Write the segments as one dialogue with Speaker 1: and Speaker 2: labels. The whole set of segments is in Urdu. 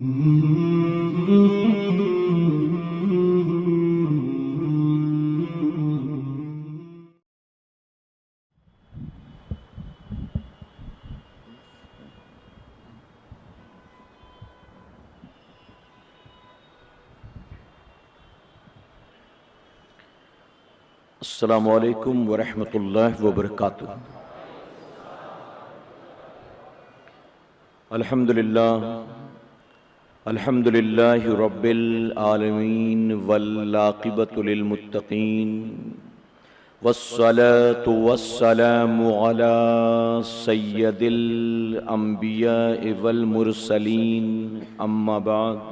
Speaker 1: السلام علیکم ورحمۃ اللہ وبرکاتہ۔ الحمدللہ رب العالمین والعاقبۃ للمتقین والصلاة والسلام علی سید الانبیاء والمرسلین اما بعد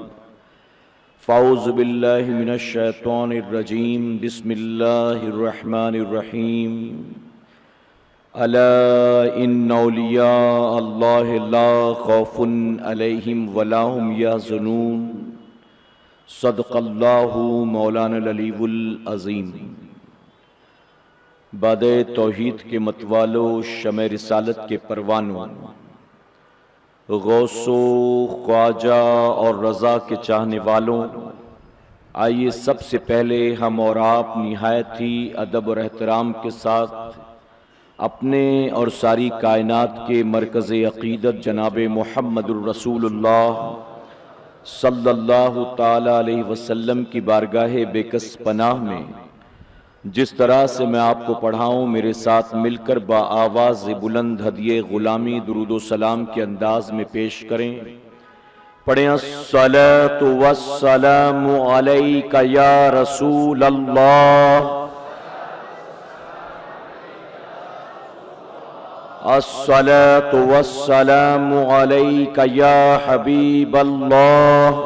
Speaker 1: فاعوذ باللہ من الشیطان الرجیم بسم اللہ الرحمن الرحیم الا ان اولیاء اللہ لا خوف علیہم ولا هم یحزنون صدق اللہ مولانا العلی العظیم۔ باد توحید کے متوالو، شمع رسالت کے پروانوں، غوث و خواجہ اور رضا کے چاہنے والوں، آئیے سب سے پہلے ہم اور آپ نہایت ہی ادب اور احترام کے ساتھ اپنے اور ساری کائنات کے مرکز عقیدت جناب محمد الرسول اللہ صلی اللہ تعالی علیہ وسلم کی بارگاہ بے کس پناہ میں جس طرح سے میں آپ کو پڑھاؤں، میرے ساتھ مل کر با آواز بلند ہدیے غلامی درود و سلام کے انداز میں پیش کریں۔ پڑھیں الصلاۃ والسلام علیک یا رسول اللہ، الصلاۃ والسلام علیک یا حبیب اللہ،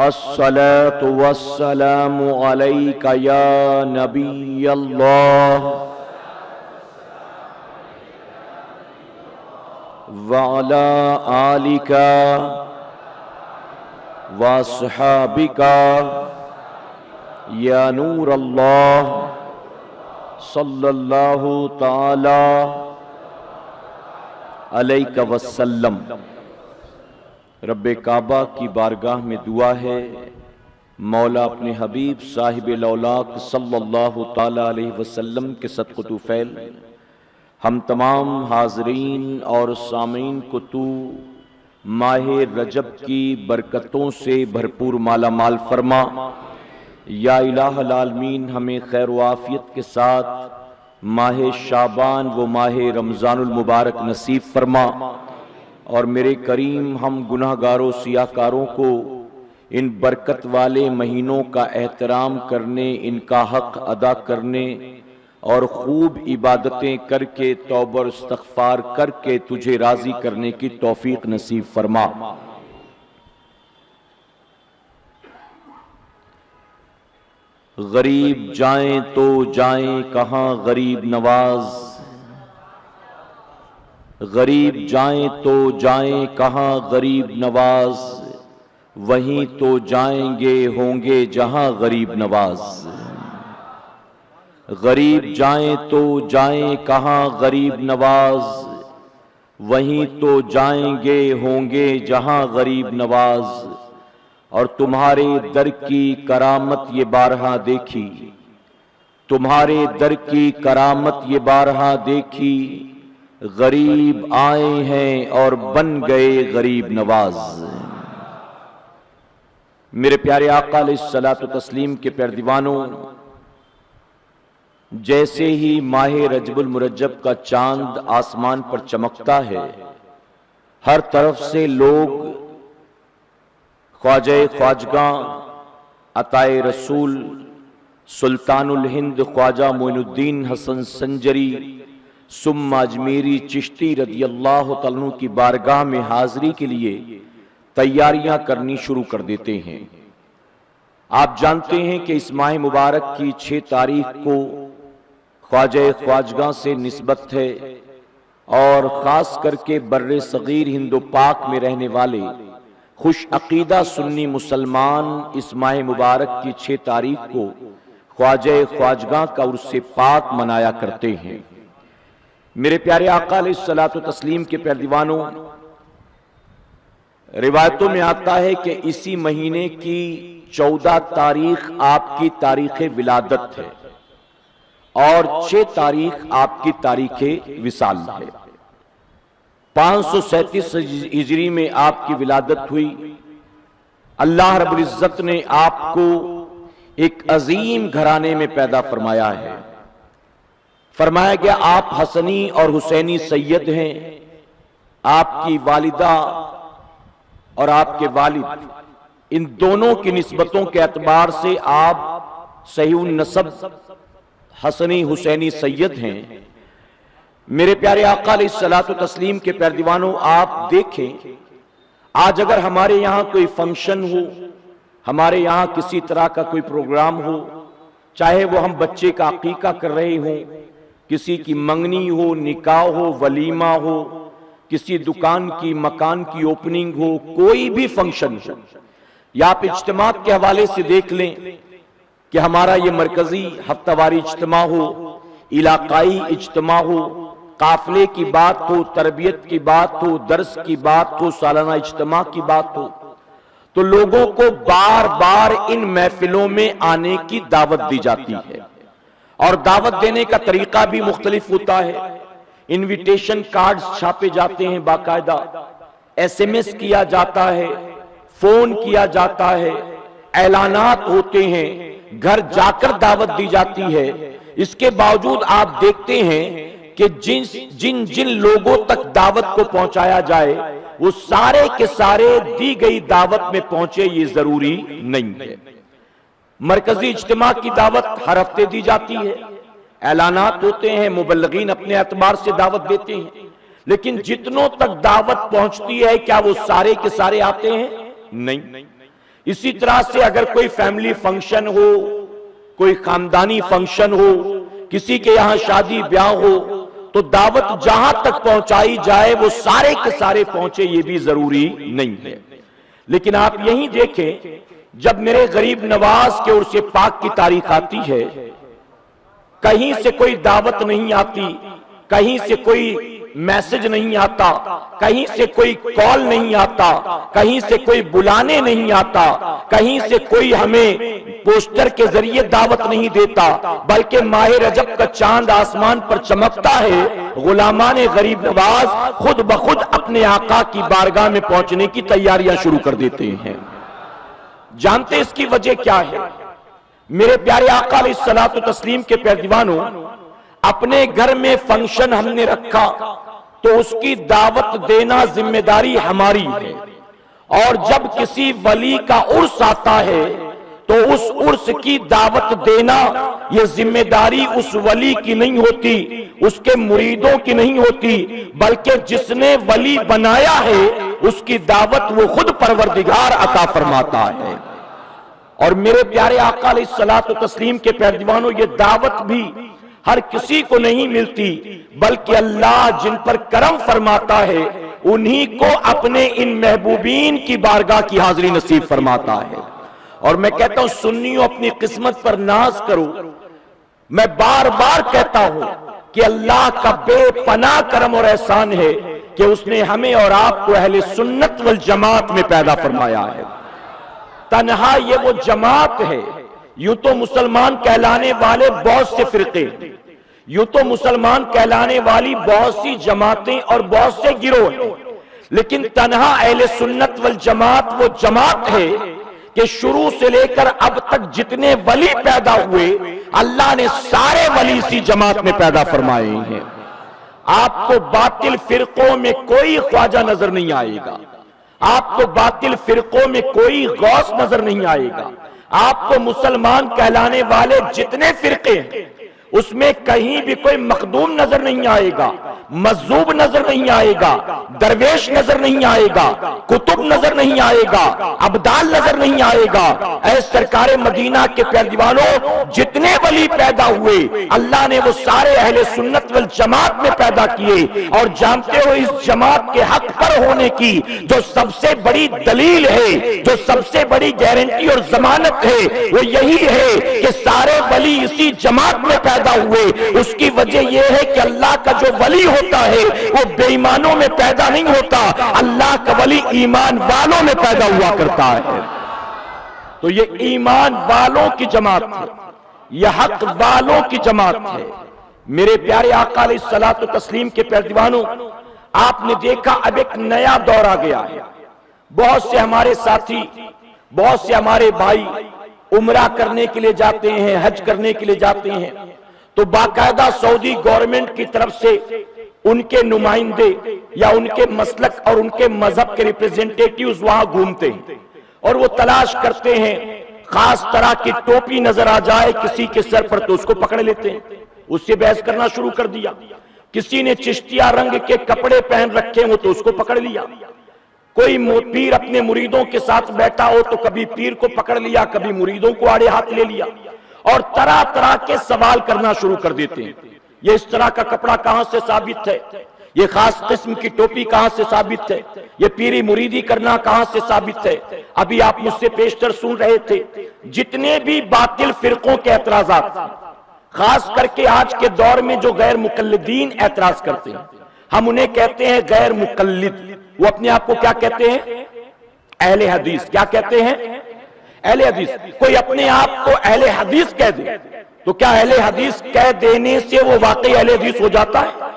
Speaker 1: الصلاۃ والسلام علیک یا نبی اللہ، وعلی آلک واصحابک یا نور اللہ صلی اللہ تعالی علیہ وسلم۔ رب کعبہ کی بارگاہ میں دعا ہے، مولا اپنے حبیب صاحب الاولاق صلی اللہ تعالی علیہ وسلم کے صدقۃ فعل ہم تمام حاضرین اور سامعین کو تو ماہ رجب کی برکتوں سے بھرپور مالا مال فرما۔ یا الہ العالمین، ہمیں خیر و عافیت کے ساتھ ماہ شعبان و ماہ رمضان المبارک نصیب فرما، اور میرے کریم ہم گناہ گاروں سیاہ کاروں کو ان برکت والے مہینوں کا احترام کرنے، ان کا حق ادا کرنے اور خوب عبادتیں کر کے توبہ اور استغفار کر کے تجھے راضی کرنے کی توفیق نصیب فرما۔ غریب جائیں تو جائیں کہاں غریب نواز، غریب جائیں تو جائیں کہاں غریب نواز، وہیں تو جائیں گے ہوں گے جہاں غریب نواز۔ غریب جائیں تو جائیں کہاں غریب نواز، وہیں تو جائیں گے ہوں گے جہاں غریب نواز۔ اور تمہارے در کی کرامت یہ بارہا دیکھی، تمہارے در کی کرامت یہ بارہا دیکھی، غریب آئے ہیں اور بن گئے غریب نواز۔ میرے پیارے آقا علیہ الصلاۃ والتسلیم کے پیر دیوانوں، جیسے ہی ماہ رجب المرجب کا چاند آسمان پر چمکتا ہے، ہر طرف سے لوگ خواجہ خواجگاں عطائے رسول سلطان الہند خواجہ معین الدین حسن سنجری ثم اجمیری چشتی رضی اللہ تعالیٰ عنہ کی بارگاہ میں حاضری کے لیے تیاریاں کرنی شروع کر دیتے ہیں۔ آپ جانتے ہیں کہ اس ماہ مبارک کی 6 تاریخ کو خواجہ خواجگاں سے نسبت ہے، اور خاص کر کے بر صغیر ہند و پاک میں رہنے والے خوش عقیدہ سنی مسلمان اس ماہ مبارک کی 6 تاریخ کو خواجہ خواجگاں کا عرس پاک منایا کرتے ہیں۔ میرے پیارے آقا علیہ الصلوۃ والتسلیم کے پیارے دیوانوں، روایتوں میں آتا ہے کہ اسی مہینے کی 14 تاریخ آپ کی تاریخ ولادت ہے اور 6 تاریخ آپ کی تاریخ وصال ہے۔ 537 ہجری میں آپ کی ولادت ہوئی۔ اللہ رب العزت نے آپ کو ایک عظیم گھرانے میں پیدا فرمایا ہے۔ فرمایا گیا آپ حسنی اور حسینی سید ہیں۔ آپ کی والدہ اور آپ کے والد، ان دونوں کی نسبتوں کے اعتبار سے آپ صحیح النسب حسنی حسینی سید ہیں۔ میرے پیارے آقا علیہ الصلوۃ والتسلیم کے پیارے دیوانوں، آپ دیکھیں آج اگر ہمارے یہاں کوئی فنکشن ہو، ہمارے یہاں کسی طرح کا کوئی پروگرام ہو، چاہے وہ ہم بچے کا عقیقہ کر رہے ہوں، کسی کی منگنی ہو، نکاح ہو، ولیمہ ہو، کسی دکان کی مکان کی اوپننگ ہو، کوئی بھی فنکشن ہو، یا آپ اجتماعات کے حوالے سے دیکھ لیں کہ ہمارا یہ مرکزی ہفتہ واری اجتماع ہو، علاقائی اجتماع ہو، قافلے کی بات ہو، تربیت کی بات ہو، درس کی بات ہو، سالانہ اجتماع کی بات ہو، تو لوگوں کو بار بار ان محفلوں میں آنے کی دعوت دی جاتی ہے، اور دعوت دینے کا طریقہ بھی مختلف ہوتا ہے۔ انویٹیشن کارڈز چھاپے جاتے ہیں، باقاعدہ ایس ایم ایس کیا جاتا ہے، فون کیا جاتا ہے، اعلانات ہوتے ہیں، گھر جا کر دعوت دی جاتی ہے۔ اس کے باوجود آپ دیکھتے ہیں کہ جن لوگوں تک دعوت کو پہنچایا جائے وہ سارے کے سارے دی گئی دعوت میں پہنچے، یہ ضروری نہیں ہے۔ مرکزی اجتماع کی دعوت ہر ہفتے دی جاتی ہے، اعلانات ہوتے ہیں، مبلغین اپنے اعتبار سے دعوت دیتے ہیں، لیکن جتنوں تک دعوت پہنچتی ہے کیا وہ سارے کے سارے آتے ہیں؟ نہیں۔ اسی طرح سے اگر کوئی فیملی فنکشن ہو، کوئی خاندانی فنکشن ہو، کسی کے یہاں شادی بیاہ ہو، تو دعوت جہاں تک پہنچائی جائے وہ سارے کے سارے پہنچے، یہ بھی ضروری نہیں ہے۔ لیکن آپ یہی دیکھیں، جب میرے غریب نواز کے عرس پاک کی تاریخ آتی ہے، کہیں سے کوئی دعوت نہیں آتی، کہیں سے کوئی میسج نہیں آتا، کہیں سے کوئی کال نہیں آتا، کہیں سے کوئی بلانے نہیں آتا، کہیں سے کوئی ہمیں پوسٹر کے ذریعے دعوت نہیں دیتا، بلکہ ماہ رجب کا چاند آسمان پر چمکتا ہے، غلامان غریب نواز خود بخود اپنے آقا کی بارگاہ میں پہنچنے کی تیاریاں شروع کر دیتے ہیں۔ جانتے اس کی وجہ کیا ہے؟ میرے پیارے آقا علیہ الصلوۃ والتسلیم کے پیارے دیوانوں، اپنے گھر میں فنکشن ہم نے رکھا تو اس کی دعوت دینا ذمہ داری ہماری ہے، اور جب کسی ولی کا عرس آتا ہے تو اس عرس کی دعوت دینا یہ ذمہ داری اس ولی کی نہیں ہوتی، اس کے مریدوں کی نہیں ہوتی، بلکہ جس نے ولی بنایا ہے اس کی دعوت وہ خود پروردگار عطا فرماتا ہے۔ اور میرے پیارے آقا علیہ الصلوۃ والتسلیم کے پیارے دیوانوں، یہ دعوت بھی ہر کسی کو نہیں ملتی، بلکہ اللہ جن پر کرم فرماتا ہے انہی کو اپنے ان محبوبین کی بارگاہ کی حاضری نصیب فرماتا ہے۔ اور میں کہتا ہوں سنیوں، اپنی قسمت پر ناز کرو۔ میں بار بار کہتا ہوں کہ اللہ کا بے پناہ کرم اور احسان ہے کہ اس نے ہمیں اور آپ کو اہل سنت والجماعت میں پیدا فرمایا ہے۔ تنہا یہ وہ جماعت ہے، یوں تو مسلمان کہلانے والے بہت سے فرقے، یوں تو مسلمان کہلانے والی بہت سی جماعتیں اور بہت سے گروہ ہیں، لیکن تنہا اہل سنت والجماعت وہ جماعت ہے کہ شروع سے لے کر اب تک جتنے ولی پیدا ہوئے اللہ نے سارے ولی اسی جماعت میں پیدا فرمائے ہیں۔ آپ کو باطل فرقوں میں کوئی خواجہ نظر نہیں آئے گا، آپ کو باطل فرقوں میں کوئی غوث نظر نہیں آئے گا، آپ کو مسلمان کہلانے والے جتنے فرقے ہیں اس میں کہیں بھی کوئی مخدوم نظر نہیں آئے گا، مذہوب نظر نہیں آئے گا، درویش نظر نہیں آئے گا، کتب نظر نہیں آئے گا، ابدال نظر نہیں آئے گا۔ اے سرکار مدینہ کے پیارے دیوانوں، جتنے ولی پیدا ہوئے اللہ نے وہ سارے اہل سنت والجماعت میں پیدا کیے، اور جانتے ہو اس جماعت کے حق پر ہونے کی جو سب سے بڑی دلیل ہے، جو سب سے بڑی گارنٹی اور ضمانت ہے، وہ یہی ہے کہ سارے ولی اسی جماعت میں پیدا پیدا ہوئے، اس کی وجہ یہ ہے کہ اللہ کا جو ولی ہوتا ہے وہ بے ایمانوں میں پیدا نہیں ہوتا، اللہ کا ولی ایمان والوں میں پیدا ہوا کرتا ہے۔ تو یہ ایمان والوں کی جماعت ہے، یہ حق والوں کی جماعت ہے۔ میرے پیارے آقا علیہ الصلوۃ والتسلیم کے پیروانوں، آپ نے دیکھا اب ایک نیا دور آ گیا ہے۔ بہت سے ہمارے ساتھی، بہت سے ہمارے بھائی عمرہ کرنے کے لیے جاتے ہیں، حج کرنے کے لیے جاتے ہیں، تو باقاعدہ سعودی گورنمنٹ کی طرف سے ان کے نمائندے یا ان کے مسلک اور ان کے مذہب کے ریپریزنٹیٹیوز وہاں گھومتے ہیں اور وہ تلاش کرتے ہیں، خاص طرح کی ٹوپی نظر آ جائے کسی کے سر پر تو اس کو پکڑ لیتے ہیں، اس سے بحث کرنا شروع کر دیا۔ کسی نے چشتیہ رنگ کے کپڑے پہن رکھے ہو تو اس کو پکڑ لیا۔ کوئی پیر اپنے مریدوں کے ساتھ بیٹھا ہو تو کبھی پیر کو پکڑ لیا، کبھی مریدوں کو آڑے ہاتھ لے لیا اور طرح طرح کے سوال کرنا شروع کر دیتے ہیں۔ یہ اس طرح کا کپڑا کہاں سے ثابت ہے؟ یہ خاص قسم کی ٹوپی کہاں سے ثابت ہے؟ یہ پیری مریدی کرنا کہاں سے ثابت ہے؟ ابھی آپ مجھ سے پیشتر سن رہے تھے، جتنے بھی باطل فرقوں کے اعتراضات، خاص کر کے آج کے دور میں جو غیر مقلدین اعتراض کرتے ہیں، ہم انہیں کہتے ہیں غیر مقلد۔ وہ اپنے آپ کو کیا کہتے ہیں؟ اہل حدیث۔ کیا کہتے ہیں؟ اہل حدیث۔ کوئی اپنے آپ کو اہل حدیث کہہ دے تو کیا اہل حدیث کہہ دینے سے وہ واقعی اہل حدیث ہو جاتا ہے؟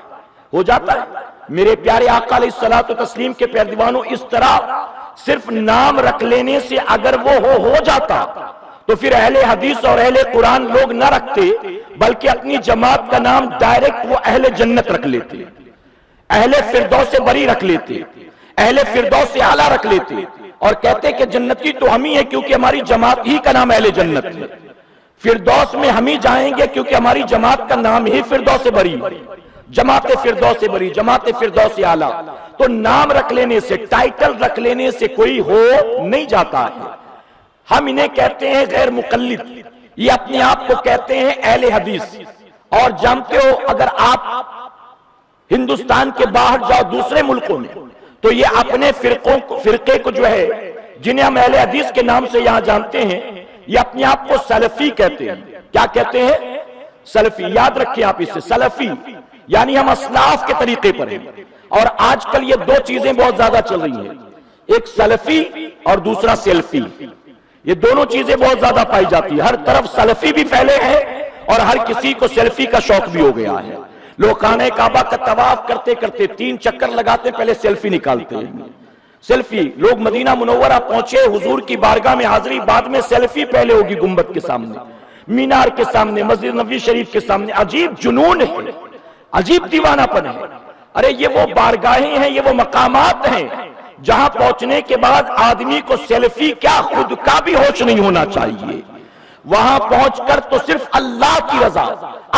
Speaker 1: ہو جاتا ہے۔ میرے پیارے آقا علیہ الصلوۃ والتسلیم کے پیروانوں، اس طرح صرف نام رکھ لینے سے اگر وہ ہو جاتا تو پھر اہل حدیث اور اہل قرآن لوگ نہ رکھتے، بلکہ اپنی جماعت کا نام ڈائریکٹ وہ اہل جنت رکھ لیتے، اہل فردوس بری رکھ لیتے، اہل فردوس اعلیٰ رکھ لیتے اور کہتے کہ جنتی تو ہم ہی ہیں کیونکہ ہماری جماعت ہی کا نام اہل جنت ہے، فردوس میں ہم ہی جائیں گے کیونکہ ہماری جماعت کا نام ہی فردوس بری، جماعت فردوس بری، جماعت فردوس اعلیٰ۔ تو نام رکھ لینے سے، ٹائٹل رکھ لینے سے کوئی ہو نہیں جاتا ہے۔ ہم انہیں کہتے ہیں غیر مقلد، یہ اپنے آپ کو کہتے ہیں اہل حدیث۔ اور جانتے ہو اگر آپ ہندوستان کے باہر جاؤ دوسرے ملکوں میں تو یہ اپنے فرقے کو جو ہے جنہیں ہم اہل حدیث کے نام سے یہاں جانتے ہیں، یہ اپنے آپ کو سلفی کہتے ہیں۔ کیا کہتے ہیں؟ سلفی۔ یاد رکھیں آپ اسے، سلفی یعنی ہم اسلاف کے طریقے پر ہیں۔ اور آج کل یہ دو چیزیں بہت زیادہ چل رہی ہیں، ایک سلفی اور دوسرا سیلفی۔ یہ دونوں چیزیں بہت زیادہ پائی جاتی ہیں، ہر طرف سلفی بھی پھیلے ہیں اور ہر کسی کو سیلفی کا شوق بھی ہو گیا ہے۔ لوگ خانہ کعبہ کا طواف کرتے کرتے 3 چکر لگاتے پہلے سیلفی نکالتے ہیں۔ سیلفی، لوگ مدینہ منورہ پہنچے، حضور کی بارگاہ میں حاضری، بعد میں سیلفی پہلے ہوگی گنبد کے سامنے، مینار کے سامنے، مسجد نبوی شریف کے سامنے۔ عجیب جنون ہے، عجیب دیوانہ پن ہے۔ ارے یہ وہ بارگاہیں ہیں، یہ وہ مقامات ہیں جہاں پہنچنے کے بعد آدمی کو سیلفی کیا خود کا بھی ہوش نہیں ہونا چاہیے۔ وہاں پہنچ کر تو صرف اللہ کی رضا،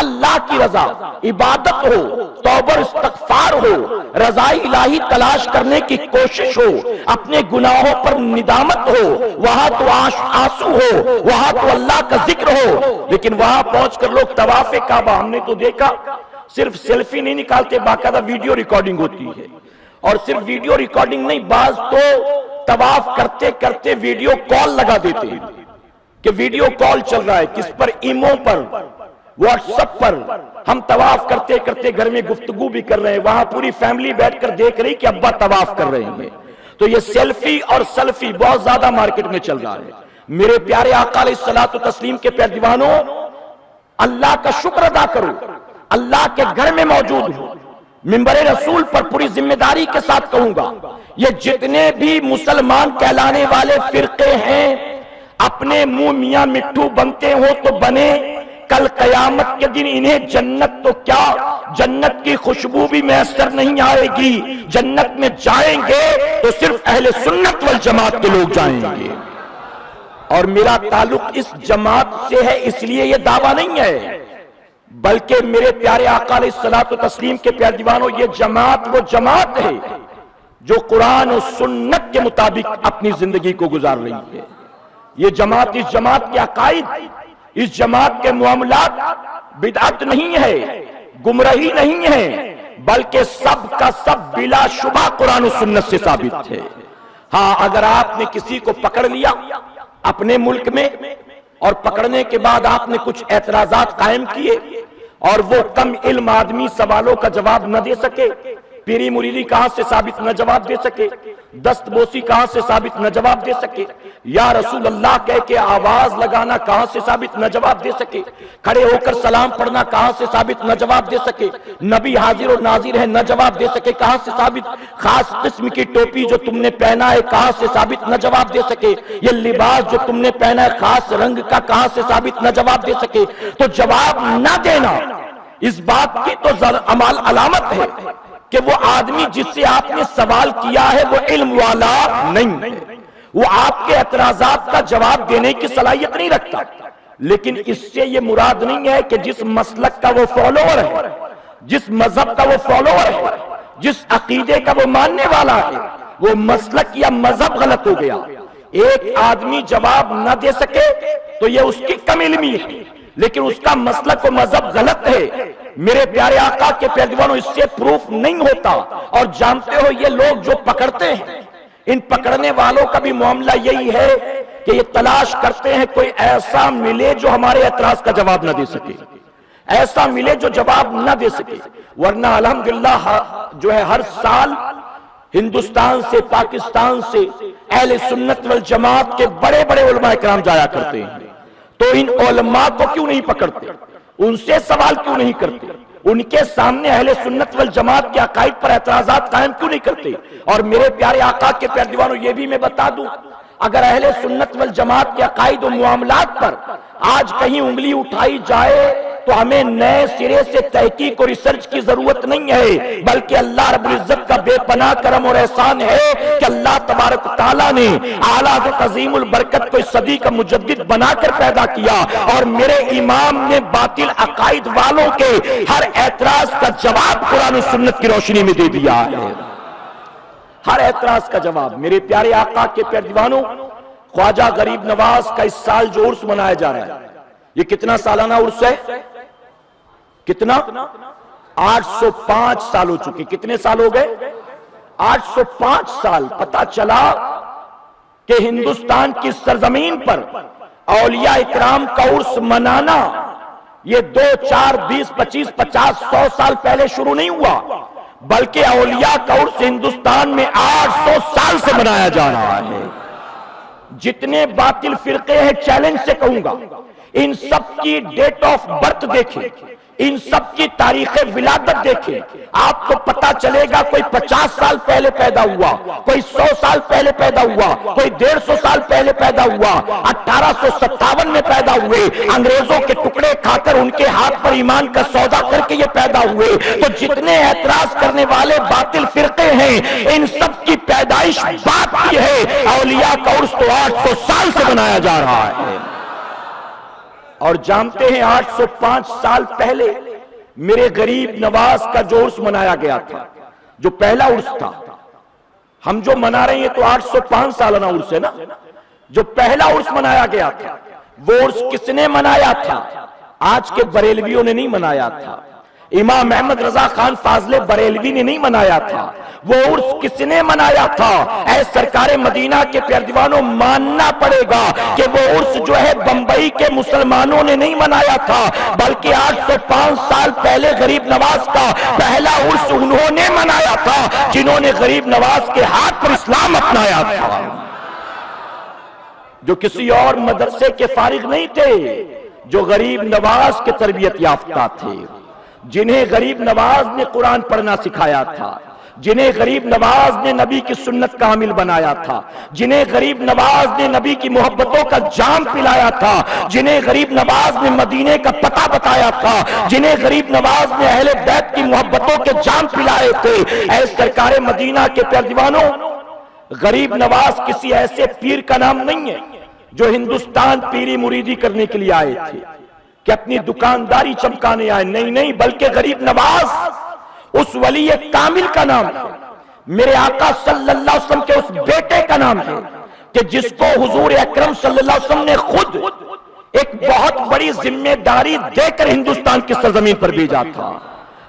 Speaker 1: اللہ کی رضا، عبادت ہو، توبہ استغفار ہو، رضا الہی تلاش کرنے کی کوشش ہو، اپنے گناہوں پر ندامت ہو، وہاں تو آنسو ہو، وہاں تو اللہ کا ذکر ہو۔ لیکن وہاں پہنچ کر لوگ طواف کعبہ، ہم نے تو دیکھا صرف سیلفی نہیں نکالتے، باقاعدہ ویڈیو ریکارڈنگ ہوتی ہے۔ اور صرف ویڈیو ریکارڈنگ نہیں، بعض تو طواف کرتے کرتے ویڈیو کال لگا دیتے ہیں کہ ویڈیو کال چل رہا ہے، کس پر؟ ایمو پر، واٹس ایپ پر۔ ہم طواف کرتے کرتے گھر میں گفتگو بھی کر رہے ہیں، وہاں پوری فیملی بیٹھ کر دیکھ رہی کہ ابا طواف کر رہے ہیں۔ تو یہ سیلفی اور سلفی بہت زیادہ مارکیٹ میں چل رہا ہے۔ میرے پیارے آقا علیہ الصلوۃ والتسلیم کے پیروانوں، اللہ کا شکر ادا کرو، اللہ کے گھر میں موجود ہوں۔ منبر رسول پر پوری ذمہ داری کے ساتھ کہوں گا، یہ جتنے بھی مسلمان کہلانے والے فرقے ہیں، اپنے منہ میاں مٹھو بنتے ہو تو بنے، کل قیامت کے دن انہیں جنت تو کیا، جنت کی خوشبو بھی میسر نہیں آئے گی۔ جنت میں جائیں گے تو صرف اہل سنت والجماعت کے لوگ جائیں گے۔ اور میرا تعلق اس جماعت سے ہے، اس لیے یہ دعویٰ نہیں ہے، بلکہ میرے پیارے آقا علیہ الصلوۃ والتسلیم کے پیارے دیوانوں، یہ جماعت وہ جماعت ہے جو قرآن و سنت کے مطابق اپنی زندگی کو گزار رہی ہے۔ یہ جماعت، اس جماعت کے عقائد، اس جماعت کے معاملات بدعت نہیں ہے، گمراہی نہیں ہے، بلکہ سب کا سب بلا شبہ قرآن و سنت سے ثابت ہے۔ ہاں، اگر آپ نے کسی کو پکڑ لیا اپنے ملک میں اور پکڑنے کے بعد آپ نے کچھ اعتراضات قائم کیے
Speaker 2: اور وہ کم علم آدمی سوالوں کا جواب نہ دے سکے، پیری مریدی کہاں سے ثابت نہ جواب دے سکے، دست بوسی کہاں سے ثابت نہ جواب دے سکے، یا رسول اللہ کہہ کے آواز لگانا کہاں سے ثابت نہ جواب دے سکے، کھڑے ہو کر سلام پڑھنا کہاں سے ثابت نہ جواب دے سکے، نبی حاضر و ناظر ہے نہ جواب دے سکے کہاں سے ثابت، خاص قسم کی ٹوپی جو تم نے پہنا ہے کہاں سے ثابت نہ جواب دے سکے، یہ لباس جو تم نے پہنا ہے خاص رنگ کا کہاں سے ثابت نہ جواب دے سکے، تو جواب نہ دینا اس بات کی تو علامت ہے کہ وہ آدمی جس سے آپ نے سوال کیا ہے وہ علم والا نہیں، وہ آپ کے اعتراضات کا جواب دینے کی صلاحیت نہیں رکھتا۔ لیکن اس سے یہ مراد نہیں ہے کہ جس مسلک کا وہ فالوور ہے، جس مذہب کا وہ فالوور ہے، جس عقیدے کا وہ ماننے والا ہے، وہ مسلک یا مذہب غلط ہو گیا۔ ایک آدمی جواب نہ دے سکے تو یہ اس کی کم علمی ہے، لیکن اس کا مسلک و مذہب غلط ہے۔ میرے پیارے آقا کے پیروانوں اس سے پروف نہیں ہوتا، اور جانتے ہو یہ لوگ جو پکڑتے ہیں، ان پکڑنے والوں کا بھی معاملہ یہی ہے کہ یہ تلاش کرتے ہیں کوئی ایسا ملے جو ہمارے اعتراض کا جواب نہ دے سکے، ایسا ملے جو جواب نہ دے سکے، ورنہ الحمدللہ جو ہے ہر سال ہندوستان سے پاکستان سے اہل سنت والجماعت کے بڑے بڑے علماء کرام جایا کرتے ہیں۔ تو ان علماء کو کیوں نہیں پکڑتے، ان سے سوال کیوں نہیں کرتے، ان کے سامنے اہل سنت والجماعت کے عقائد پر اعتراضات قائم کیوں نہیں کرتے؟ اور میرے پیارے آقا کے پیارے دیوانوں یہ بھی میں بتا دوں، اگر اہل سنت والجماعت کے عقائد و معاملات پر آج کہیں انگلی اٹھائی جائے تو ہمیں نئے سرے سے تحقیق اور ریسرچ کی ضرورت نہیں ہے، بلکہ اللہ رب العزت کا بے پناہ کرم اور احسان ہے کہ اللہ تبارک و تعالیٰ نے اعلیٰ حضرت عظیم البرکت کو اس صدی کا مجدد بنا کر پیدا کیا، اور میرے امام نے باطل عقائد والوں کے ہر اعتراض کا جواب قرآن و سنت کی روشنی میں دے دیا ہے، ہر اعتراض کا جواب۔ میرے پیارے آقا کے پیارے دیوانوں، خواجہ غریب نواز کا اس سال جو عرس منایا جا رہا ہے، یہ کتنا سالانہ عرس ہے؟ کتنا؟ 805 سال ہو چکے۔ کتنے سال ہو گئے؟ 805 سال۔ پتہ چلا کہ ہندوستان کی سرزمین پر اولیاء اکرام کا عرس منانا یہ 2 4 20 25 50 100 سال پہلے شروع نہیں ہوا، بلکہ اولیاء کا عرس ہندوستان میں 800 سال سے منایا جا رہا ہے۔ جتنے باطل فرقے ہیں چیلنج سے کہوں گا، ان سب کی ڈیٹ آف برتھ دیکھیں، ان سب کی تاریخ ولادت دیکھیں، آپ کو پتا چلے گا کوئی 50 سال پہلے پیدا ہوا، کوئی 100 سال پہلے پیدا ہوا، کوئی 150 سال پہلے پیدا ہوا، 1857 میں پیدا ہوئے، انگریزوں کے ٹکڑے کھا کر ان کے ہاتھ پر ایمان کا سودا کر کے یہ پیدا ہوئے۔ تو جتنے اعتراض کرنے والے باطل فرقے ہیں، ان سب کی پیدائش بات کی ہے، اولیاء کا عرس تو 800 سال سے منایا جا رہا ہے۔ اور جانتے ہیں 805 سال پہلے میرے غریب نواز کا جو عرس منایا گیا تھا، جو پہلا عرس تھا، ہم جو منا رہے ہیں تو 805 سالانہ عرس ہے نا، جو پہلا عرس منایا گیا تھا وہ عرس کس نے منایا تھا؟ آج کے بریلویوں نے نہیں منایا تھا، امام احمد رضا خان فاضل بریلوی نے نہیں منایا تھا، وہ عرس کس نے منایا تھا؟ اے سرکار مدینہ کے پیارے دیوانوں، ماننا پڑے گا کہ وہ عرس جو ہے بمبئی کے مسلمانوں نے نہیں منایا تھا، بلکہ 805 سال پہلے غریب نواز کا پہلا عرس انہوں نے منایا تھا جنہوں نے غریب نواز کے ہاتھ پر اسلام اپنایا تھا، جو کسی اور مدرسے کے فارغ نہیں تھے، جو غریب نواز کے تربیت یافتہ تھے، جنہیں غریب نواز نے قرآن پڑھنا سکھایا تھا، جنہیں غریب نواز نے نبی کی سنت کا حامل بنایا تھا، جنہیں غریب نواز نے نبی کی محبتوں کا جام پلایا تھا، جنہیں غریب نواز نے مدینے کا پتہ بتایا تھا، جنہیں غریب نواز نے اہل بیت کی محبتوں کے جام پلائے تھے۔ اے سرکار مدینہ کے پیارے دیوانوں، غریب نواز کسی ایسے پیر کا نام نہیں ہے جو ہندوستان پیری مریدی کرنے کے لیے آئے تھے کہ اپنی دکانداری چمکانے آئے، نہیں، بلکہ غریب نواز اس ولی کامل کا نام ہے، میرے آقا صلی اللہ علیہ وسلم کے اس بیٹے کا نام ہے کہ جس کو حضور اکرم صلی اللہ علیہ وسلم نے خود ایک بہت بڑی ذمہ داری دے کر ہندوستان کی سرزمین پر بھیجا تھا۔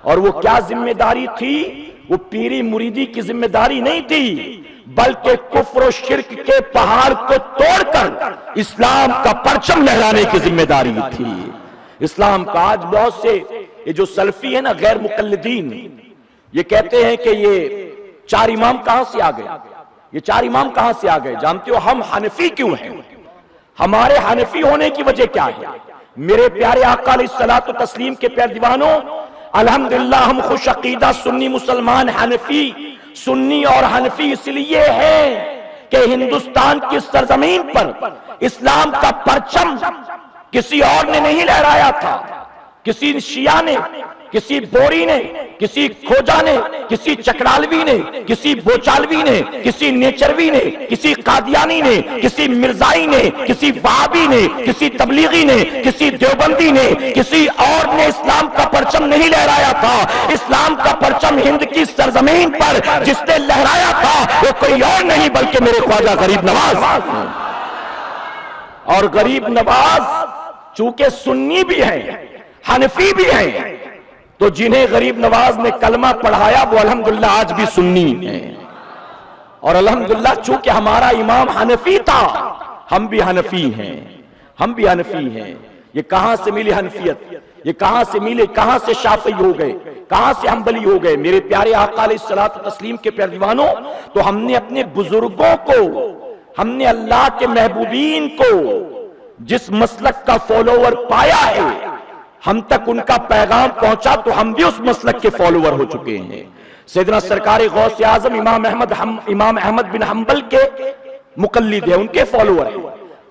Speaker 2: اور وہ کیا ذمہ داری تھی؟ وہ پیری مریدی کی ذمہ داری نہیں تھی، بلکہ کفر و شرک کے پہاڑ کو توڑ کر اسلام کا پرچم لہرانے کی ذمہ داری تھی۔ اسلام کا آج بہت سے یہ جو سلفی ہے نا غیر مقلدین، یہ کہتے ہیں کہ یہ 4 امام کہاں سے آ گئے، یہ 4 امام کہاں سے آ گئے؟ جانتے ہو ہم حنفی کیوں ہیں؟ ہمارے حنفی ہونے کی وجہ کیا ہے؟ میرے پیارے آقا علیہ الصلوۃ والتسلیم کے پیارے دیوانوں، الحمدللہ ہم خوش عقیدہ سنی مسلمان حنفی، سنی اور حنفی اس لیے ہیں کہ ہندوستان کی سرزمین پر اسلام کا پرچم کسی اور نے نہیں لہرایا تھا، کسی شیعہ نے، کسی بوری نے، کسی کھوجا نے، کسی چکرالوی نے، کسی بوچالوی نے، کسی نیچروی نے، کسی قادیانی نے، کسی مرزائی نے، کسی وہابی نے، کسی تبلیغی نے، کسی دیوبندی نے، کسی اور نے اسلام کا پرچم نہیں لہرایا تھا۔ اسلام کا پرچم ہند کی سرزمین پر جس نے لہرایا تھا وہ کوئی اور نہیں بلکہ میرے خواجہ غریب نواز، اور غریب نواز چونکہ سنی بھی ہیں حنفی بھی ہیں، تو جنہیں غریب نواز نے کلمہ پڑھایا وہ الحمدللہ آج بھی سنی ہیں، اور الحمدللہ چونکہ ہمارا امام حنفی تھا ہم بھی حنفی ہیں، ہم بھی حنفی ہیں۔ یہ کہاں سے ملی حنفیت؟ یہ کہاں سے ملے؟ کہاں سے شافعی ہو گئے؟ کہاں سے حنبلی ہو گئے؟ میرے پیارے آقا علیہ الصلوۃ والتسلیم کے پیارے دیوانوں، تو ہم نے اپنے بزرگوں کو، ہم نے اللہ کے محبوبین کو جس مسلک کا فالوور پایا ہے، ہم تک ان کا پیغام پہنچا تو ہم بھی اس مسلک کے فالوور ہو چکے ہیں۔ سیدنا سرکار غوث اعظم امام احمد بن حنبل کے مقلد ہیں، ان کے فالوور ہیں۔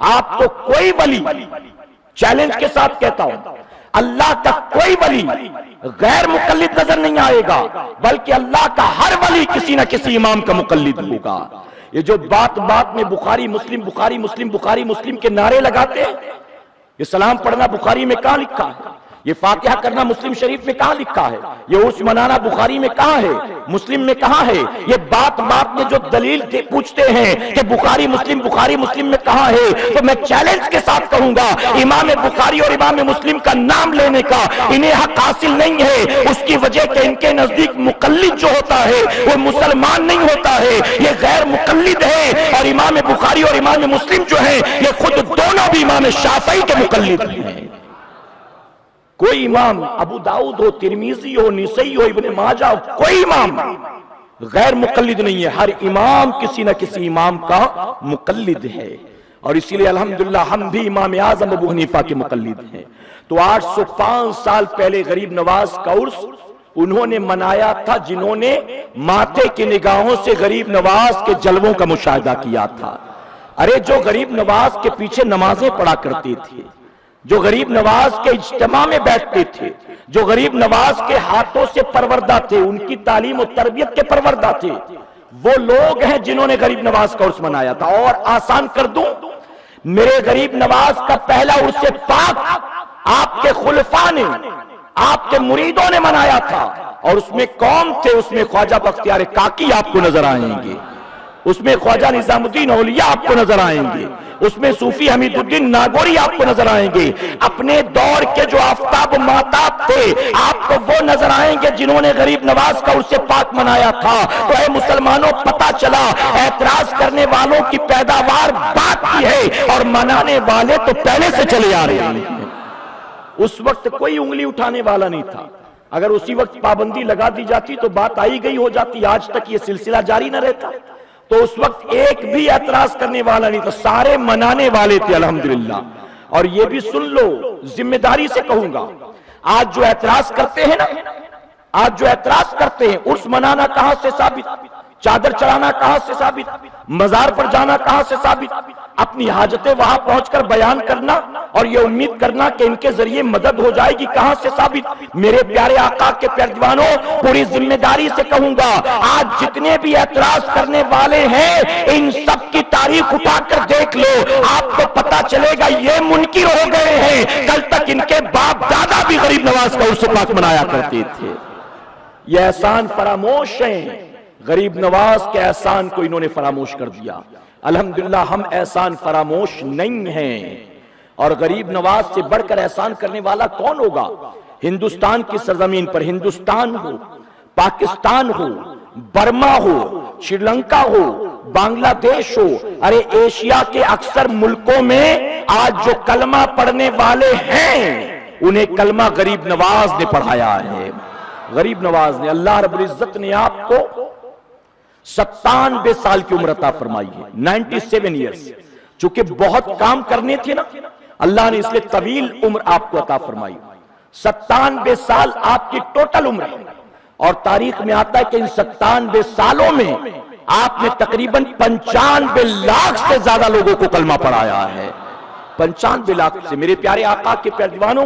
Speaker 2: آپ تو کوئی ولی، چیلنج کے ساتھ کہتا ہوں، اللہ کا کوئی ولی غیر مقلد نظر نہیں آئے گا، بلکہ اللہ کا ہر ولی کسی نہ کسی امام کا مقلد ہوگا۔ یہ جو بات میں بخاری مسلم بخاری مسلم بخاری مسلم کے نعرے لگاتے ہیں، یہ سلام پڑھنا بخاری میں کہاں لکھا ہے؟ یہ فاتحہ کرنا مسلم شریف میں کہاں لکھا ہے؟ یہ عرس منانا بخاری میں کہاں ہے؟ مسلم میں کہاں ہے؟ یہ بات میں جو دلیل پوچھتے ہیں کہ بخاری مسلم میں کہاں ہے، تو میں چیلنج کے ساتھ کہوں گا امام بخاری اور امام مسلم کا نام لینے کا انہیں حق حاصل نہیں ہے، اس کی وجہ کہ ان کے نزدیک مقلد جو ہوتا ہے وہ مسلمان نہیں ہوتا ہے، یہ غیر مقلد ہے، اور امام بخاری اور امام مسلم جو ہیں یہ خود دونوں بھی امام شافعی کے مقلد ہیں۔ کوئی امام ابو داؤد ہو، ترمذی ہو، نسائی ہو، ابن ماجہ ہو، کوئی امام غیر مقلد نہیں ہے، ہر امام کسی نہ کسی امام کا مقلد ہے، اور اسی لئے الحمدللہ ہم بھی امام اعظم ابو حنیفہ کے مقلد ہیں۔ تو 805 سال پہلے غریب نواز کا عرس انہوں نے منایا تھا جنہوں نے ماتھے کی نگاہوں سے غریب نواز کے جلووں کا مشاہدہ کیا تھا۔ ارے جو غریب نواز کے پیچھے نمازیں پڑھا کرتے تھے، جو غریب نواز کے اجتماع میں بیٹھتے تھے، جو غریب نواز کے ہاتھوں سے پروردہ تھے، ان کی تعلیم و تربیت کے پروردہ تھے، وہ لوگ ہیں جنہوں نے غریب نواز کا عرس منایا تھا۔ اور آسان کر دوں، میرے غریب نواز کا پہلا عرس پاک آپ کے خلفاء نے، آپ کے مریدوں نے منایا تھا، اور اس میں کون تھے؟ اس میں خواجہ بختیار کاکی آپ کو نظر آئیں گے، اس میں خواجہ نظام الدین اولیاء آپ کو نظر آئیں گے، اس میں صوفی حمید الدین ناگوری آپ کو نظر آئیں گے، اپنے دور کے جو آفتاب و ماتاب تھے آپ کو وہ نظر آئیں گے جنہوں نے غریب نواز کا عرس پاک منایا تھا۔ تو اے مسلمانوں، پتہ چلا اعتراض کرنے والوں کی پیداوار بات کی ہے اور منانے والے تو پہلے سے چلے آ رہے ہیں۔ اس وقت کوئی انگلی اٹھانے والا نہیں تھا، اگر اسی وقت پابندی لگا دی جاتی تو بات آئی گئی ہو جاتی، آج تک یہ سلسلہ جاری نہ رہتا۔ تو اس وقت ایک بھی اعتراض کرنے والا نہیں تھا، سارے منانے والے تھے الحمدللہ۔ اور یہ بھی سن لو، ذمہ داری سے کہوں گا، آج جو اعتراض کرتے ہیں نا، آج جو اعتراض کرتے ہیں، عرس منانا کہاں سے ثابت، چادر چڑھانا کہاں سے ثابت، مزار پر جانا کہاں سے ثابت، اپنی حاجتیں وہاں پہنچ کر بیان کرنا اور یہ امید کرنا کہ ان کے ذریعے مدد ہو جائے گی کہاں سے ثابت۔ میرے پیارے آقا کے پیارے دیوانوں، پوری ذمہ داری سے کہوں گا، آج جتنے بھی اعتراض کرنے والے ہیں ان سب کی تاریخ اٹھا کر دیکھ لو، آپ کو پتا چلے گا یہ منکر ہو گئے ہیں، کل تک ان کے باپ دادا بھی غریب نواز کا عرس پاک منایا کرتے تھے۔ یہ احسان فراموش ہیں، غریب نواز کے احسان کو انہوں نے فراموش کر دیا۔ الحمدللہ ہم احسان فراموش نہیں ہیں، اور غریب نواز سے بڑھ کر احسان کرنے والا کون ہوگا؟ ہندوستان کی سرزمین پر، ہندوستان ہو، پاکستان ہو، برما ہو، شری لنکا ہو، بنگلہ دیش ہو، ارے ایشیا کے اکثر ملکوں میں آج جو کلمہ پڑھنے والے ہیں انہیں کلمہ غریب نواز نے پڑھایا ہے. غریب نواز نے, اللہ رب العزت نے آپ کو 97 سال کی عمر عطا فرمائی ہے, 97 ایئرز. چونکہ بہت کام کرنے تھے نا, اللہ نے اس لیے طویل عمر آپ کو عطا فرمائی. 97 سال آپ کی ٹوٹل عمر ہے, اور تاریخ میں آتا ہے کہ ان 97 سالوں میں آپ نے تقریباً 95 لاکھ سے زیادہ لوگوں کو کلمہ پڑھایا ہے. 95 لاکھ سے. میرے پیارے آقا کے پیارے دیوانوں,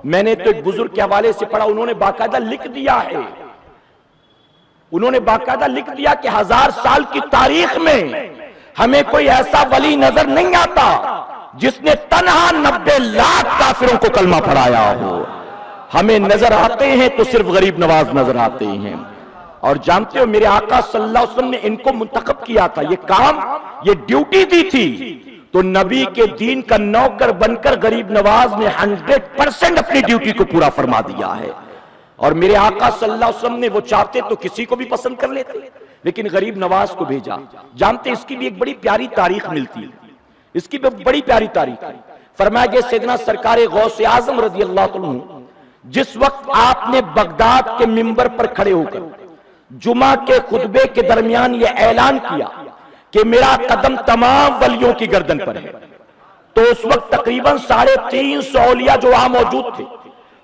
Speaker 2: میں نے تو ایک بزرگ کے حوالے سے پڑھا, انہوں نے باقاعدہ لکھ دیا ہے, انہوں نے باقاعدہ لکھ دیا کہ 1000 سال کی تاریخ میں ہمیں کوئی ایسا ولی نظر نہیں آتا جس نے تنہا 90 لاکھ کافروں کو کلمہ پڑھایا ہو. ہمیں نظر آتے ہیں تو صرف غریب نواز نظر آتے ہیں. اور جانتے ہو میرے آقا صلی اللہ علیہ وسلم نے ان کو منتخب کیا تھا, یہ کام, یہ ڈیوٹی دی تھی, تو نبی کے دین کا نوکر بن کر غریب نواز نے 100% اپنی ڈیوٹی کو پورا فرما دیا ہے. اور میرے آقا صلی اللہ علیہ وسلم نے, وہ چاہتے تو کسی کو بھی پسند کر لیتے, لیکن غریب نواز کو بھیجا. جانتے اس کی بھی ایک بڑی پیاری تاریخ ملتی ہے, اس کی بھی بڑی پیاری تاریخ ہے. فرمایا کہ سیدنا سرکار غوث اعظم رضی اللہ عنہ جس وقت آپ نے بغداد کے منبر پر کھڑے ہو کر جمعہ کے خطبے کے درمیان یہ اعلان کیا کہ میرا قدم تمام ولیوں کی گردن پر ہے, تو اس وقت تقریباً 350 اولیاء جو وہاں موجود تھے,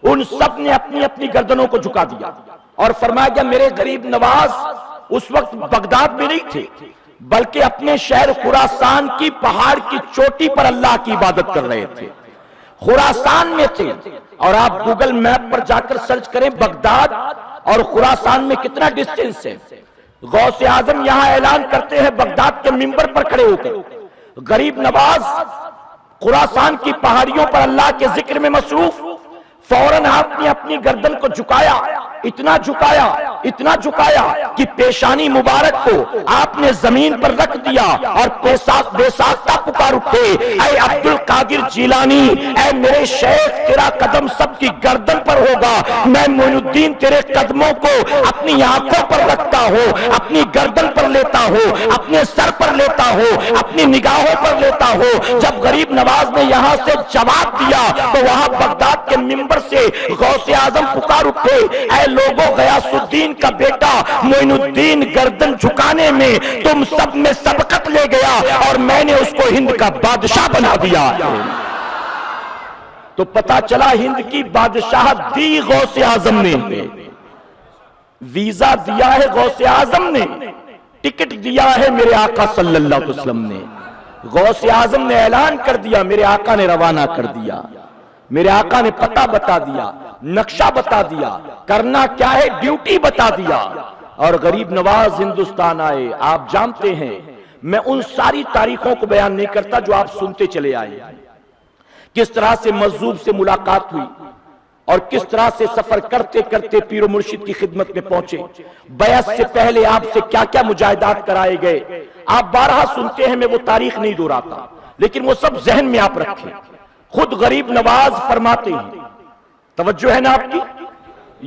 Speaker 2: ان سب نے اپنی اپنی گردنوں کو جھکا دیا اور فرمایا کہ میرے غریب نواز اس وقت بغداد میں نہیں تھے, بلکہ اپنے شہر خراسان کی پہاڑ کی چوٹی پر اللہ کی عبادت کر رہے تھے, خراسان میں تھے. اور آپ گوگل میپ پر جا کر سرچ کریں بغداد اور خراسان میں کتنا ڈسٹنس ہے. غوث اعظم یہاں اعلان کرتے ہیں بغداد کے منبر پر کھڑے ہو کر, غریب نواز خراسان کی پہاڑیوں پر اللہ کے ذکر میں مصروف. فوراً آپ نے اپنی گردن کو جھکایا, اتنا جھکایا, اتنا جھکایا کہ پیشانی مبارک کو آپ نے زمین پر رکھ دیا اور بے ساختہ پکار اٹھے, اے عبد القادر جیلانی, اے میرے شیخ, تیرا قدم سب کی گردن پر ہوگا. میں معین الدین تیرے قدموں کو اپنی آنکھوں پر رکھتا ہوں, اپنی گردن پر لیتا ہوں, اپنے سر پر لیتا ہوں, اپنی نگاہوں پر لیتا ہوں. جب غریب نواز نے یہاں سے جواب دیا تو وہاں بغداد کے منبر سے غوث اعظم پکار اٹھے, اے لوگوں, غیاث الدین کا بیٹا معین الدین گردن جھکانے میں تم سب میں سبقت لے گیا اور میں نے اس کو ہند کا بادشاہ بنا دیا. تو پتا چلا ہند کی بادشاہت دی غوث اعظم نے, ویزا دیا ہے غوث اعظم نے, ٹکٹ دیا ہے میرے آقا صلی اللہ علیہ وسلم نے. غوث اعظم نے اعلان کر دیا, میرے آقا نے روانہ کر دیا, میرے آقا نے پتہ بتا دیا, نقشہ بتا دیا, کرنا کیا ہے ڈیوٹی بتا دیا, اور غریب نواز ہندوستان آئے. آپ جانتے ہیں میں ان ساری تاریخوں کو بیان نہیں کرتا جو آپ سنتے چلے آئے, کس طرح سے مجذوب سے ملاقات ہوئی اور کس طرح سے سفر کرتے کرتے پیر و مرشد کی خدمت میں پہنچے. بیعت سے پہلے آپ سے کیا کیا مجاہدات کرائے گئے آپ بارہا سنتے ہیں, میں وہ تاریخ نہیں دہراتا, لیکن وہ سب ذہن میں آپ رکھیں. خود غریب نواز فرماتے ہیں, توجہ ہے نا آپ کی,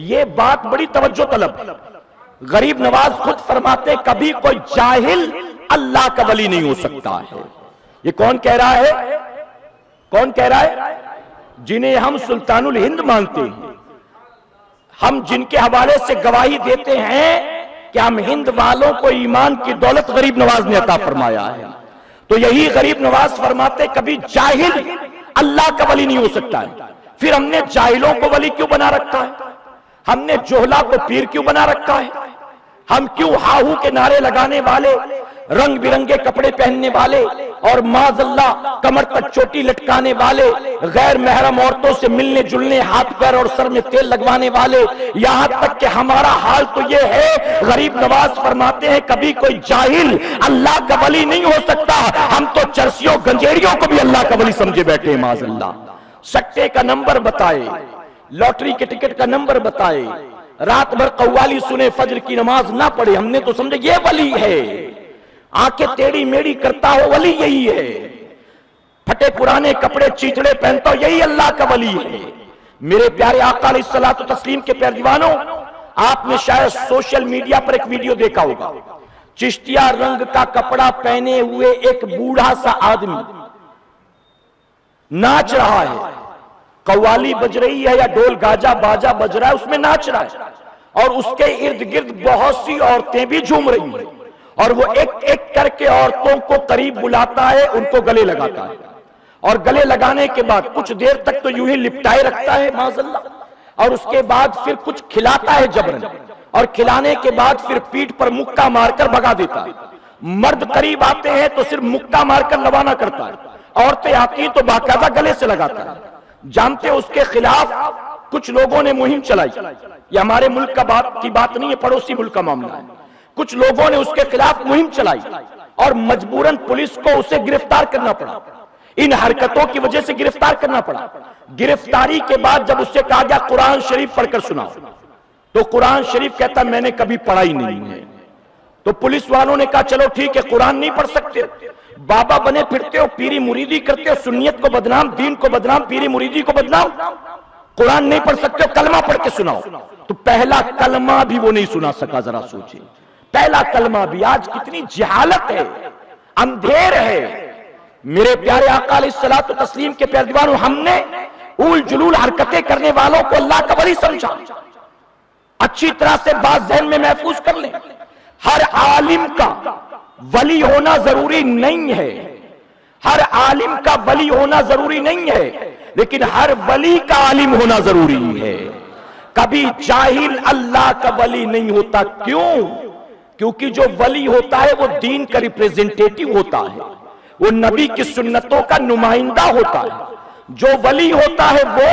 Speaker 2: یہ بات بڑی توجہ طلب. غریب نواز خود فرماتے ہیں کبھی کوئی جاہل اللہ کا ولی نہیں ہو سکتا ہے. یہ کون کہہ رہا ہے, کون کہہ رہا ہے؟ جنہیں ہم سلطان الہند مانتے ہیں, ہم جن کے حوالے سے گواہی دیتے ہیں کہ ہم ہند والوں کو ایمان کی دولت غریب نواز نے عطا فرمایا ہے. تو یہی غریب نواز فرماتے کبھی جاہل اللہ کا ولی نہیں ہو سکتا ہے. پھر ہم نے جاہلوں کو ولی کیوں بنا رکھا ہے, ہم نے جوہلا کو پیر کیوں بنا رکھا ہے, ہم کیوں ہاہو کے نعرے لگانے والے, رنگ برنگے کپڑے پہننے والے اور معاذ اللہ کمر تک چوٹی لٹکانے والے, غیر محرم عورتوں سے ملنے جلنے, ہاتھ پیر اور سر میں تیل لگوانے والے, یہاں تک کہ ہمارا حال تو یہ ہے. غریب نواز فرماتے ہیں کبھی کوئی جاہل اللہ کا ولی نہیں ہو سکتا, ہم تو چرسیوں گنجیڑیوں کو بھی اللہ کا ولی سمجھے بیٹھے ہیں معاذ اللہ. سکے کا نمبر بتائے, لاٹری کے ٹکٹ کا نمبر بتائے, رات بھر قوالی سنے, فجر کی نماز نہ پڑھے, ہم نے تو سمجھے یہ ولی ہے. آنکھیں ٹیڑی میڑی کرتا ہو ولی یہی ہے, پھٹے پرانے کپڑے چیچڑے پہنتا ہو یہی اللہ کا ولی ہے. میرے پیارے آقا علیہ الصلوۃ والتسلیم کے پیارے دیوانوں, آپ نے شاید سوشل میڈیا پر ایک ویڈیو دیکھا ہوگا, چشتیہ رنگ کا کپڑا پہنے ہوئے ایک بوڑھا سا آدمی ناچ رہا ہے, قوالی بج رہی ہے یا ڈول گاجا باجا بج رہا ہے، اس میں ناچ رہا ہے، اور اس کے ارد گرد بہت سی عورتیں بھی جھوم رہی ہیں، اور وہ ایک ایک کر کے عورتوں کو قریب بلاتا ہے، ان کو گلے لگاتا ہے، اور گلے لگانے کے بعد کچھ دیر تک تو یوں ہی لپٹائے رکھتا ہے معاذ اللہ، اور اس کے بعد پھر کچھ کھلاتا ہے جبرن، اور کھلانے کے بعد پھر پیٹھ پر مکہ مار کر بھگا دیتا ہے۔ مرد قریب آتے ہیں تو صرف مکہ مار کر روانہ کرتا ہے، عورتیں آتی ہیں تو باقاعدہ گلے سے لگاتا ہے۔ جانتے اس کے خلاف کچھ لوگوں نے مہم چلائی، یہ ہمارے ملک کی بات نہیں ہے، پڑوسی ملک کا معاملہ ہے، کچھ لوگوں نے اس کے خلاف مہم چلائی اور مجبوراً پولیس کو اسے گرفتار کرنا پڑا، ان حرکتوں کی وجہ سے گرفتار کرنا پڑا۔ گرفتاری کے بعد جب اس سے کہا گیا قرآن شریف پڑھ کر سناؤ، تو قرآن شریف کہتا میں نے کبھی پڑھا ہی نہیں ہے۔ تو پولیس والوں نے کہا چلو ٹھیک ہے، قرآن نہیں پڑھ سکتے، بابا بنے پھرتے ہو، پیری مریدی کرتے ہو، سنیت کو بدنام، دین کو بدنام، پیری مریدی کو بدنام، قرآن نہیں پڑھ سکتے ہو، کلمہ پڑھ کے سناؤ۔ تو پہلا کلمہ بھی وہ نہیں سنا سکا، ذرا سوچیں، پہلا کلمہ بھی۔ آج کتنی جہالت ہے، اندھیر ہے۔ میرے پیارے آقا علیہ الصلوۃ والتسلیم کے پیارے دیوانوں، ہم نے اول جلول حرکتیں کرنے والوں کو اللہ کا ولی سمجھا۔ اچھی طرح سے بات ذہن میں محفوظ کر لیں، ہر عالم کا ولی ہونا ضروری نہیں ہے، ہر عالم کا ولی ہونا ضروری نہیں ہے، لیکن ہر ولی کا عالم ہونا ضروری ہے۔ کبھی جاہل اللہ کا ولی نہیں ہوتا، کیوں؟ کیونکہ جو ولی ہوتا ہے وہ دین کا ریپریزنٹیٹیو ہوتا ہے، وہ نبی کی سنتوں کا نمائندہ ہوتا ہے۔ جو ولی ہوتا ہے وہ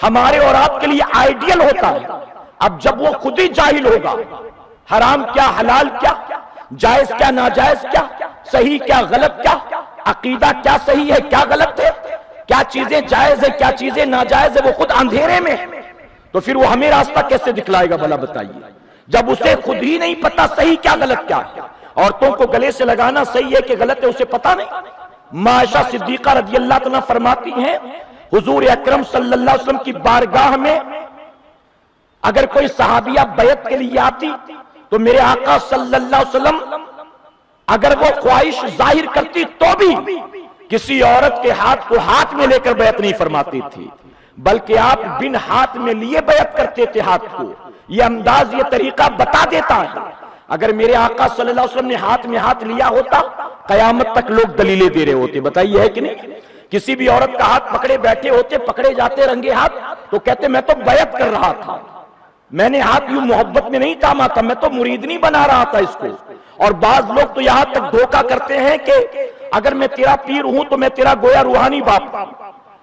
Speaker 2: ہمارے اور آپ کے لیے آئیڈیل ہوتا ہے۔ اب جب وہ خود ہی جاہل ہوگا، حرام کیا، حلال کیا، جائز کیا، ناجائز کیا، صحیح کیا، غلط کیا، عقیدہ کیا صحیح ہے، کیا غلط ہے، کیا چیزیں جائز ہے، کیا چیزیں ناجائز ہے، وہ خود اندھیرے میں، تو پھر وہ ہمیں راستہ کیسے دکھلائے گا بھلا بتائیے؟ جب اسے خود ہی نہیں پتا صحیح کیا غلط کیا ہے۔ عورتوں کو گلے سے لگانا صحیح ہے کہ غلط ہے اسے پتا نہیں۔ عائشہ صدیقہ رضی اللہ عنہا فرماتی ہیں، حضور اکرم صلی اللہ علیہ وسلم کی بارگاہ میں اگر کوئی صحابیہ بیعت کے لیے آتی تو میرے آقا صلی اللہ علیہ وسلم اگر وہ خواہش ظاہر کرتی تو بھی کسی عورت کے ہاتھ کو ہاتھ میں لے کر بیعت نہیں فرماتی تھی، بلکہ آپ بن ہاتھ میں لیے بیعت کرتے تھے ہاتھ کو۔ یہ انداز، یہ طریقہ بتا دیتا ہے اگر میرے آقا صلی اللہ علیہ وسلم نے ہاتھ میں ہاتھ لیا ہوتا قیامت تک لوگ دلیلیں دے رہے ہوتے۔ بتائیے ہے کہ نہیں؟ کسی بھی عورت کا ہاتھ پکڑے بیٹھے ہوتے، پکڑے جاتے رنگے ہاتھ، تو کہتے میں تو بیعت کر رہا تھا، میں نے ہاتھ یوں محبت میں نہیں تھاما تھا، میں تو مرید نہیں بنا رہا تھا اس کو۔ اور بعض لوگ تو یہاں تک دھوکہ کرتے ہیں کہ اگر میں تیرا پیر ہوں تو میں تیرا گویا روحانی باپ،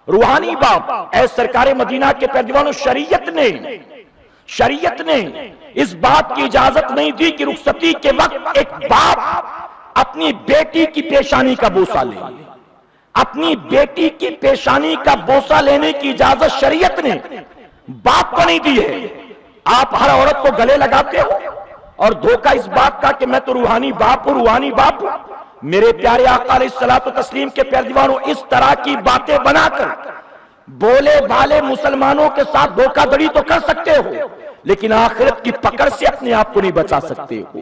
Speaker 2: روحانی باپ۔ اے سرکار مدینہ کے پیروانوں، شریعت نے اس بات کی اجازت نہیں دی کہ رخصتی کے وقت ایک باپ اپنی بیٹی کی پیشانی کا بوسہ لے۔ اپنی بیٹی کی پیشانی کا بوسہ لینے کی اجازت شریعت نے باپ کو نہیں دی ہے۔ آپ ہر عورت کو گلے لگاتے ہو اور دھوکہ اس بات کا کہ میں تو روحانی باپ ہوں، روحانی باپ ہوں۔ میرے پیارے آقا علیہ الصلوۃ والتسلیم کے پیارے دیوانوں، اس طرح کی باتیں بنا کر بولے بھالے مسلمانوں کے ساتھ دھوکہ دڑی تو کر سکتے ہو، لیکن آخرت کی پکڑ سے اپنے آپ کو نہیں بچا سکتے ہو۔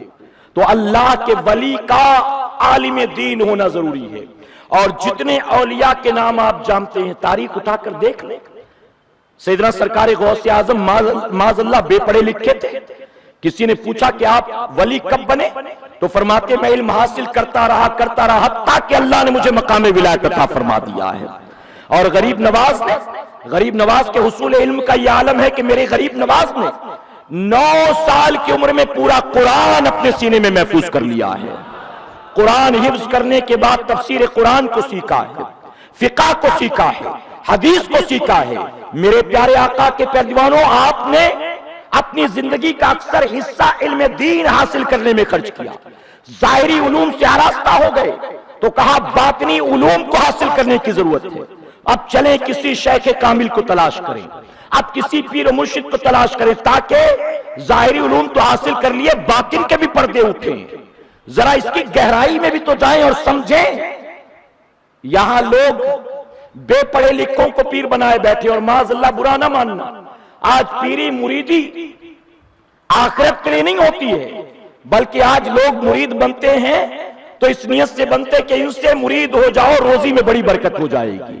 Speaker 2: تو اللہ کے ولی کا عالم دین ہونا ضروری ہے۔ اور جتنے اولیاء کے نام آپ جانتے ہیں، تاریخ اٹھا کر دیکھ لیں۔ سیدنا سرکار غوث اعظم معاذ اللہ بے پڑھے لکھے تھے۔ کسی نے پوچھا کہ آپ ولی کب بنے؟ تو فرماتے میں علم حاصل کرتا رہا حتیٰ کہ اللہ نے مجھے مقام ولایت عطا فرما دیا ہے۔ اور غریب نواز کے حصول علم کا یہ عالم ہے کہ میرے غریب نواز نے 9 سال کی عمر میں پورا قرآن اپنے سینے میں محفوظ کر لیا ہے۔ قرآن حفظ کرنے کے بعد تفسیر قرآن کو سیکھا ہے، فقہ کو سیکھا ہے، حدیث کو سیکھا ہے۔ میرے پیارے آقا کے پیارے دیوانوں، آپ نے اپنی زندگی کا اکثر حصہ علم دین حاصل کرنے میں خرچ کیا۔ ظاہری علوم سے آراستہ ہو گئے تو کہا باطنی علوم کو حاصل کرنے کی ضرورت ہے۔ اب چلیں کسی شیخ کامل کو تلاش کریں، اب کسی پیر و مرشد کو تلاش کریں، تاکہ ظاہری علوم تو حاصل کر لیے، باطن کے بھی پردے اٹھیں، ذرا اس کی گہرائی میں بھی تو جائیں اور سمجھیں۔ یہاں لوگ بے پڑھے لکھوں کو پیر بنائے بیٹھے، اور معاذ اللہ برا نہ ماننا، آج پیری مریدی آخرت کے لیے نہیں ہوتی ہے، بلکہ آج لوگ مرید بنتے ہیں تو اس نیت سے بنتے کہ ان سے مرید ہو جاؤ، روزی میں بڑی برکت ہو جائے گی،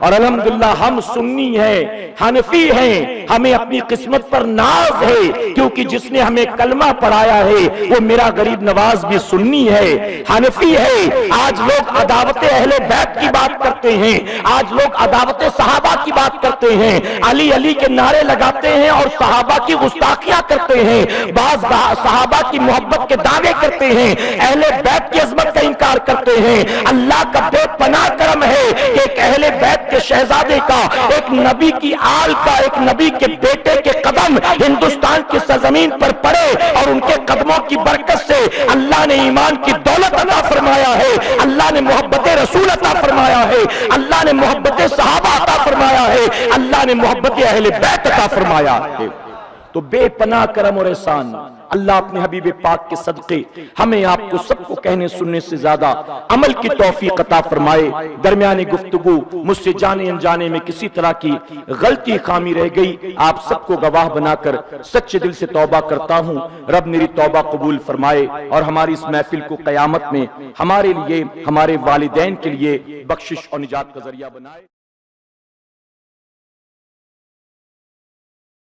Speaker 2: اور الحمدللہ ہم سنی ہیں، حنفی ہیں، ہمیں اپنی قسمت پر ناز ہے، کیونکہ جس نے ہمیں کلمہ پڑھایا ہے وہ میرا غریب نواز بھی سنی ہے، حنفی ہے۔ آج لوگ عداوت اہل بیت کی بات کرتے ہیں، آج لوگ عداوت صحابہ کی بات کرتے ہیں، علی علی کے نعرے لگاتے ہیں اور صحابہ کی گستاخیاں کرتے ہیں، بعض صحابہ کی محبت کے دعوے کرتے ہیں، اہل بیت کی عظمت کا انکار کرتے ہیں۔ اللہ کا بے پناہ کرم ہے کہ ایک اہل بیت کے شہزادے کا، ایک نبی کی آل کا، ایک نبی کے بیٹے کے قدم ہندوستان کی سرزمین پر پڑے اور ان کے قدموں کی برکت سے اللہ نے ایمان کی دولت عطا فرمایا ہے، اللہ نے محبت رسول عطا فرمایا ہے، اللہ نے محبت صحابہ عطا فرمایا ہے، اللہ نے محبت اہل بیت عطا فرمایا ہے۔ تو بے پناہ کرم اور احسان اللہ اپنے حبیب پاک کے صدقے ہمیں آپ کو سب کو کہنے سننے سے زیادہ عمل کی توفیق عطا فرمائے۔ درمیانی گفتگو مجھ سے جانے انجانے میں کسی طرح کی غلطی خامی رہ گئی، آپ سب کو گواہ بنا کر سچے دل سے توبہ کرتا ہوں، رب میری توبہ قبول فرمائے اور ہماری اس محفل کو قیامت میں ہمارے لیے، ہمارے والدین کے لیے بخشش اور نجات کا ذریعہ بنائے۔